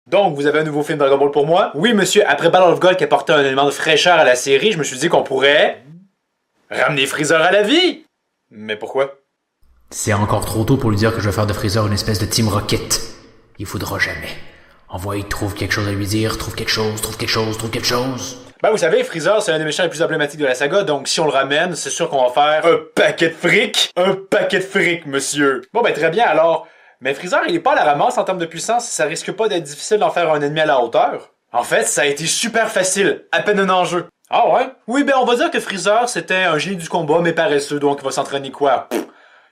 Donc, vous avez un nouveau film Dragon Ball pour moi? Oui, monsieur, après Battle of God qui apportait un élément de fraîcheur à la série, je me suis dit qu'on pourrait... ramener Freezer à la vie! Mais pourquoi? C'est encore trop tôt pour lui dire que je vais faire de Freezer une espèce de Team Rocket. Il faudra jamais. Envoie, il trouve quelque chose à lui dire, trouve quelque chose. Ben, vous savez, Freezer, c'est un des méchants les plus emblématiques de la saga, donc si on le ramène, c'est sûr qu'on va faire un paquet de fric! Un paquet de fric, monsieur! Bon, ben, très bien, alors... Mais Freezer, il est pas à la ramasse en termes de puissance, ça risque pas d'être difficile d'en faire un ennemi à la hauteur. En fait, ça a été super facile, à peine un enjeu. Ah ouais? Oui, ben on va dire que Freezer, c'était un génie du combat, mais paresseux, donc il va s'entraîner quoi?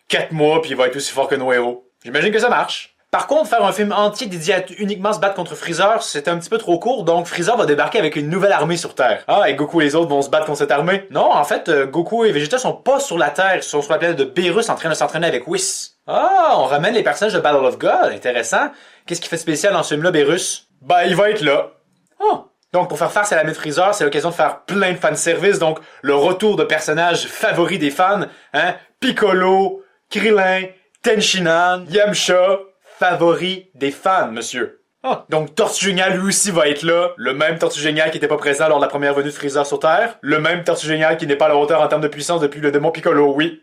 4 mois, puis il va être aussi fort que nos héros. J'imagine que ça marche. Par contre, faire un film entier dédié à uniquement se battre contre Freezer, c'était un petit peu trop court, donc Freezer va débarquer avec une nouvelle armée sur Terre. Ah, et Goku et les autres vont se battre contre cette armée? Non, en fait, Goku et Vegeta sont pas sur la Terre, ils sont sur la planète de Beerus en train de s'entraîner avec Whis. Ah, on ramène les personnages de Battle of God, intéressant. Qu'est-ce qui fait spécial dans ce film-là, Beerus? Ben, il va être là. Oh. Donc, pour faire face à la mythe Freezer, c'est l'occasion de faire plein de fanservice, donc le retour de personnages favoris des fans, hein, Piccolo, Krillin, Tenshinhan, Yamcha, favoris des fans, monsieur. Ah, donc Tortue Géniale lui aussi va être là, le même Tortue Géniale qui était pas présent lors de la première venue de Freezer sur Terre, le même Tortue Géniale qui n'est pas à la hauteur en termes de puissance depuis le démon Piccolo, oui.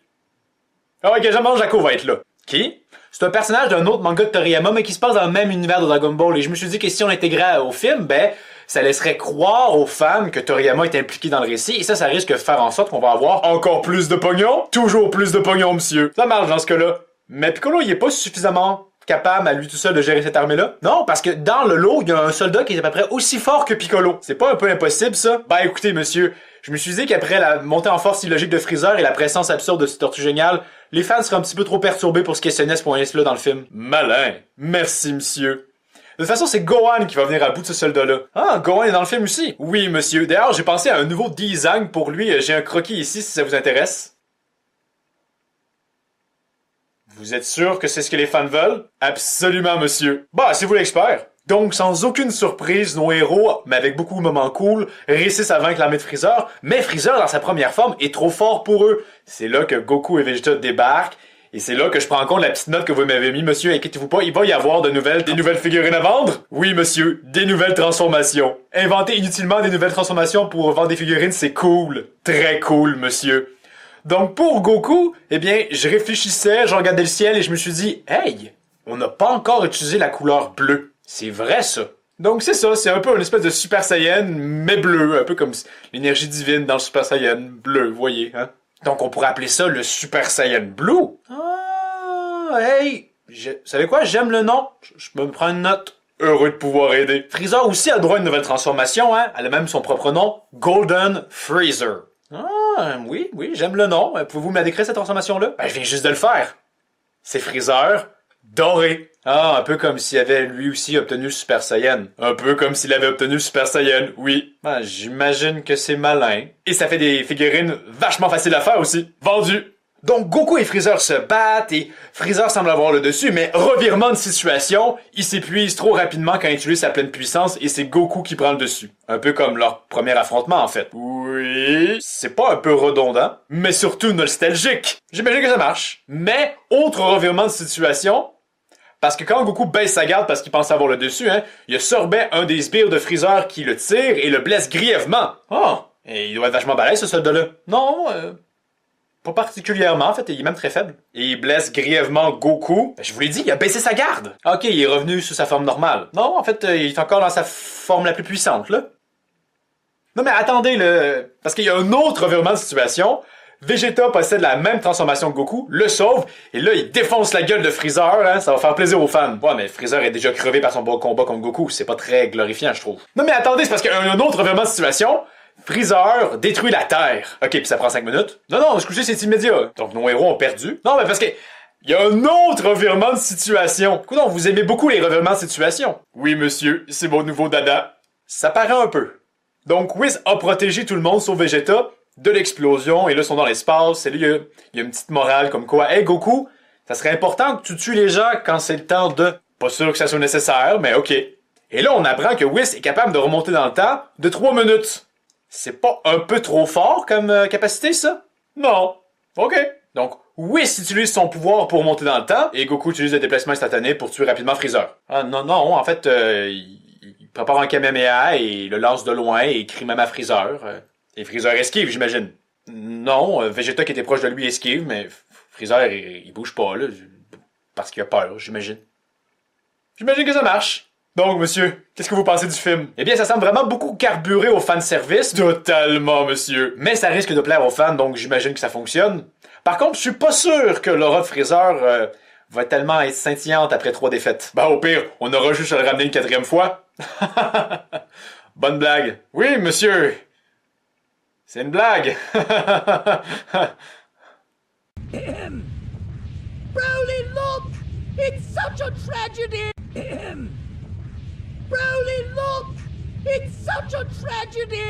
Ah ouais, Genjaman Jako va être là. Qui? C'est un personnage d'un autre manga de Toriyama, mais qui se passe dans le même univers de Dragon Ball, et je me suis dit que si on l'intégrait au film, ben, ça laisserait croire aux fans que Toriyama est impliqué dans le récit, et ça risque de faire en sorte qu'on va avoir encore plus de pognon. Toujours plus de pognon, monsieur. Ça marche dans ce cas-là. Mais Piccolo, il est pas suffisamment capable à lui tout seul de gérer cette armée-là? Non, parce que dans le lot, il y a un soldat qui est à peu près aussi fort que Piccolo. C'est pas un peu impossible, ça? Ben écoutez, monsieur, je me suis dit qu'après la montée en force illogique de Freezer et la présence absurde de ce Tortue Géniale, les fans seraient un petit peu trop perturbés pour se questionner à ce point-là dans le film. Malin. Merci, monsieur. De toute façon, c'est Gohan qui va venir à bout de ce soldat-là. Ah, Gohan est dans le film aussi? Oui, monsieur. D'ailleurs, j'ai pensé à un nouveau design pour lui. J'ai un croquis ici, si ça vous intéresse. Vous êtes sûr que c'est ce que les fans veulent? Absolument, monsieur. Bah, c'est vous l'expert. Donc, sans aucune surprise, nos héros, mais avec beaucoup de moments cool, réussissent à vaincre l'armée de Freezer, mais Freezer, dans sa première forme, est trop fort pour eux. C'est là que Goku et Vegeta débarquent, et c'est là que je prends en compte la petite note que vous m'avez mis, monsieur, inquiétez-vous pas, il va y avoir des nouvelles figurines à vendre? Oui, monsieur, des nouvelles transformations. Inventer inutilement des nouvelles transformations pour vendre des figurines, c'est cool. Très cool, monsieur. Donc pour Goku, eh bien, je réfléchissais, je regardais le ciel et je me suis dit, hey, on n'a pas encore utilisé la couleur bleue. C'est vrai, ça. Donc c'est ça, c'est un peu une espèce de Super Saiyan, mais bleu, un peu comme l'énergie divine dans le Super Saiyan bleu, vous voyez, hein? Donc on pourrait appeler ça le Super Saiyan Blue. Ah, hey, vous savez quoi, j'aime le nom, je me prends une note. Heureux de pouvoir aider. Freezer aussi a droit à une nouvelle transformation, hein? Elle a même son propre nom, Golden Freezer. Ah, oui, j'aime le nom. Pouvez-vous me décrire cette transformation-là? Ben, je viens juste de le faire. C'est Freezer doré. Ah, un peu comme s'il avait lui aussi obtenu le Super Saiyan. Un peu comme s'il avait obtenu le Super Saiyan, oui. Ben, j'imagine que c'est malin. Et ça fait des figurines vachement faciles à faire aussi. Vendu. Donc Goku et Freezer se battent et Freezer semble avoir le dessus, mais revirement de situation, il s'épuise trop rapidement quand il utilise sa pleine puissance et c'est Goku qui prend le dessus. Un peu comme leur premier affrontement en fait. Oui, c'est pas un peu redondant, mais surtout nostalgique. J'imagine que ça marche. Mais, autre revirement de situation, parce que quand Goku baisse sa garde parce qu'il pense avoir le dessus, hein, il y a Sorbet, un des sbires de Freezer, qui le tire et le blesse grièvement. Oh, et il doit être vachement balèze ce soldat-là. Non, pas particulièrement, en fait, il est même très faible. Et il blesse grièvement Goku. Ben, je vous l'ai dit, il a baissé sa garde. Ok, il est revenu sous sa forme normale. Non, en fait, il est encore dans sa forme la plus puissante, là. Non mais attendez, parce qu'il y a un autre revirement de situation. Vegeta possède la même transformation que Goku, le sauve, et là, il défonce la gueule de Freezer, hein, ça va faire plaisir aux fans. Ouais, mais Freezer est déjà crevé par son bon combat contre Goku, c'est pas très glorifiant, je trouve. Non mais attendez, c'est parce qu'il y a un autre revirement de situation. Freezer détruit la Terre. Ok, puis ça prend 5 minutes. Non, ce coup-ci, c'est immédiat. Donc nos héros ont perdu. Non, mais parce que il y a un autre revirement de situation. Écoute, vous aimez beaucoup les revirements de situation. Oui, monsieur, c'est mon nouveau dada. Ça paraît un peu. Donc Whis a protégé tout le monde sauf Vegeta de l'explosion, et là, ils sont dans l'espace, et là, il y a une petite morale comme quoi, hey Goku, ça serait important que tu tues les gens quand c'est le temps de... Pas sûr que ça soit nécessaire, mais ok. Et là, on apprend que Whis est capable de remonter dans le temps de 3 minutes. C'est pas un peu trop fort comme capacité, ça? Non. Ok. Donc, Whis utilise son pouvoir pour monter dans le temps, et Goku utilise le déplacement instantané pour tuer rapidement Freezer. Ah non, en fait, prépare un Kamehameha et le lance de loin et crie même à Freezer. Et Freezer esquive, j'imagine. Non, Vegeta qui était proche de lui esquive, mais Freezer, il bouge pas, là. Parce qu'il a peur, j'imagine. J'imagine que ça marche. Donc, monsieur, qu'est-ce que vous pensez du film? Eh bien, ça semble vraiment beaucoup carburé au fanservice. Totalement, monsieur. Mais ça risque de plaire aux fans, donc j'imagine que ça fonctionne. Par contre, je suis pas sûr que l'aura de Freezer va tellement être scintillante après 3 défaites. Bah, au pire, on aura juste à le ramener une 4e fois. Bonne blague. Oui, monsieur. C'est une blague. Broly, look! It's such a tragedy! Broly, look! It's such a tragedy!